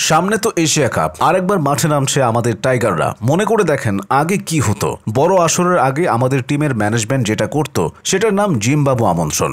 সামনে তো Asia cup, আরেকবার মাঠে নামছে আমাদের টাইগাররা। মনে করে দেখেন আগে কি হতো। বড় আসরের আগে আমাদের টিমের ম্যানেজমেন্ট যেটা করত সেটার নাম জিম্বাবু আমন্ত্রণ।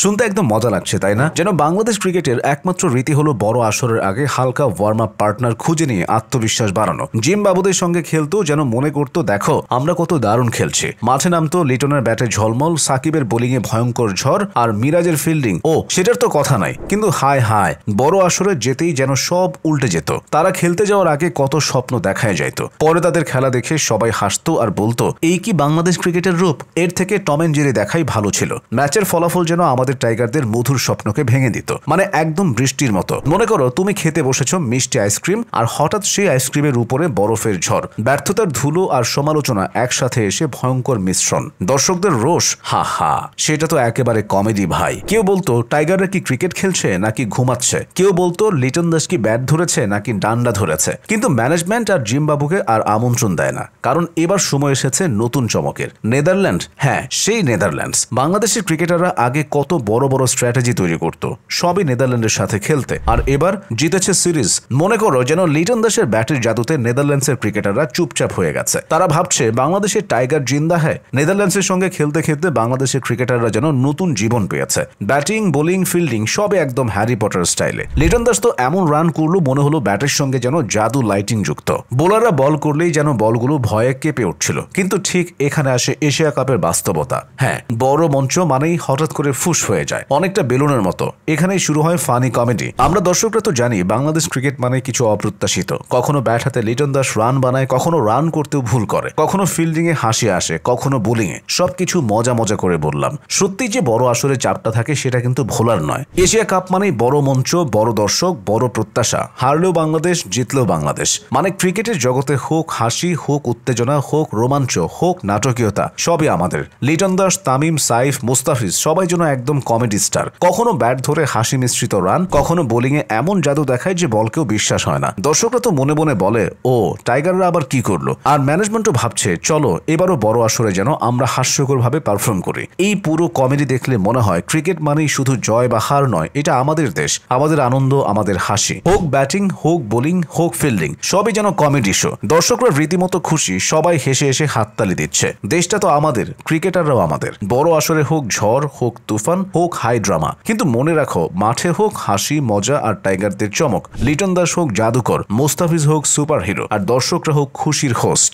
শুনতে একদম মজা লাগছে তাই না? যেন বাংলাদেশ ক্রিকেটের একমাত্র রীতি হলো বড় আসরের আগে হালকা ওয়ার্ম আপ পার্টনার খুঁজে নিয়ে আত্মবিশ্বাস বাড়ানো। জিম্বাবুদের সঙ্গে খেলতো যেন মনে করতো দেখো আমরা কত দারুণ খেলছি। মাঠে নামতো লিটনের ব্যাটে ঝলমল, সাকিবের বোলিংয়ে ভয়ঙ্কর ঝড়, আর মিরাজের ফিল্ডিং ও সেটার তো কথা নাই। কিন্তু হায় হায়, বড় আসরে যেতেই যেন সব উল্টে যেত। তারা খেলতে যাওয়ার আগে কত স্বপ্ন দেখায় যাইত, পরে তাদের খেলা দেখে সবাই হাসতো আর বলতো এই কি বাংলাদেশ ক্রিকেটের রূপ? এর থেকে টম এন্ড জেরি দেখাই ভালো ছিল। ম্যাচের ফলাফল যেন আমাদের টাইগারদের মধুর স্বপ্নকে ভেঙে দিত, মানে একদম বৃষ্টির মতো। মনে করো তুমি খেতে বসেছো মিষ্টি আইসক্রিম, আর হঠাৎ সেই আইসক্রিমের উপরে বরফের ঝড়, ব্যর্থতার ধুলো আর সমালোচনা একসাথে এসে ভয়ঙ্কর মিশ্রণ, দর্শকদের রোষ। হা হা, সেটা তো একেবারে কমেডি ভাই। কেউ বলতো টাইগাররা কি ক্রিকেট খেলছে নাকি ঘুমাচ্ছে, কেউ বলতো লিটন দাস কি ব্যাট ধরেছে নাকি ডান্ডা ধরেছে। কিন্তু ম্যানেজমেন্ট আর জিম্বাবুকে আর আমন্ত্রণ দেয় না, কারণ এবার সময় এসেছে নতুন চমকের। নেদারল্যান্ড, হ্যাঁ সেই নেদারল্যান্ডস। বাংলাদেশের ক্রিকেটাররা আগে কত বড় বড় স্ট্র্যাটেজি তৈরি করত, সবই নেদারল্যান্ডের সাথে খেলতে, আর এবার জিতেছে সিরিজ। মনে করো যেন লিটন দাসের ব্যাটের জাদুতে নেদারল্যান্ডসের ক্রিকেটাররা চুপচাপ হয়ে গেছে। তারা ভাবছে বাংলাদেশের টাইগার জিন্দা হ্যায়। নেদারল্যান্ডসের সঙ্গে খেলতে খেলতে বাংলাদেশের ক্রিকেটাররা যেন নতুন জীবন পেয়েছে। ব্যাটিং, বোলিং, ফিল্ডিং সবে একদম হ্যারি পটার স্টাইলে। লিটন দাস তো এমন রান করলো মনে হলো ব্যাটের সঙ্গে যেন জাদু লাইটিং যুক্ত। বোলাররা বল করলেই যেন বলগুলো ভয়ে কেঁপে উঠছিল। কিন্তু ঠিক এখানে আসে এশিয়া কাপের বাস্তবতা। হ্যাঁ, বড় মঞ্চ মানেই হঠাৎ করে ফুস হয়ে যায়, অনেকটা বেলুনের মতো। এখানেই শুরু হয় ফানি কমেডি। আমরা দর্শকরা তো জানি বাংলাদেশ ক্রিকেট মানে কিছু অপ্রত্যাশিত। কখনো ব্যাট হাতে লিটন দাস রান বানায়, কখনো রান করতেও ভুল করে, কখনো ফিল্ডিং এ হাসি আসে, কখনো বোলিং এ। সবকিছু মজা মজা করে বললাম। সত্যি যে বড় আসরে চাপটা থাকে সেটা কিন্তু ভোলার নয়। এশিয়া কাপ মানেই বড় মঞ্চ, বড় দর্শক, বড় প্রত্যাশা। হারলেও বাংলাদেশ, জিতলেও বাংলাদেশ। মানে ক্রিকেটের জগতে হোক হাসি, হোক উত্তেজনা, হোক রোমাঞ্চ, হোক নাটকীয়তা, সবই আমাদের। লিটন দাস, তামিম, সাইফ, মুস্তাফিজ সবাই যেন একদম কমেডি স্টার। কখনো ব্যাট ধরে হাসি মিশ্রিত রান, কখনো বোলিং এ এমন জাদু দেখায় যে বলকেও বিশ্বাস হয় না। দর্শকরা তো মনে মনে বলে ও টাইগাররা আবার কি করলো। আর ম্যানেজমেন্টও ভাবছে চলো এবারও বড় আসরে যেন আমরা হাস্যকর ভাবে পারফর্ম করি। এই পুরো কমেডি দেখলে মনে হয় ক্রিকেট মানেই শুধু জয় বা হার নয়, এটা আমাদের দেশ, আমাদের আনন্দ, আমাদের হাসি। হোক ব্যাটিং, হোক বোলিং, হোক ফিল্ডিং, সবই যেন কমেডি শো। দর্শকরা রীতিমতো খুশি, সবাই হেসে হেসে হাততালি দিচ্ছে। দেশটা তো আমাদের, ক্রিকেটাররাও আমাদের। বড় আসরে হোক ঝড়, হোক তুফান, হোক হাই ড্রামা, কিন্তু মনে রাখো মাঠে হোক হাসি, মজা আর টাইগারদের চমক। লিটন দাস হোক জাদুকর, মুস্তাফিজ হোক সুপার হিরো, আর দর্শকরা হোক খুশির হোস্ট।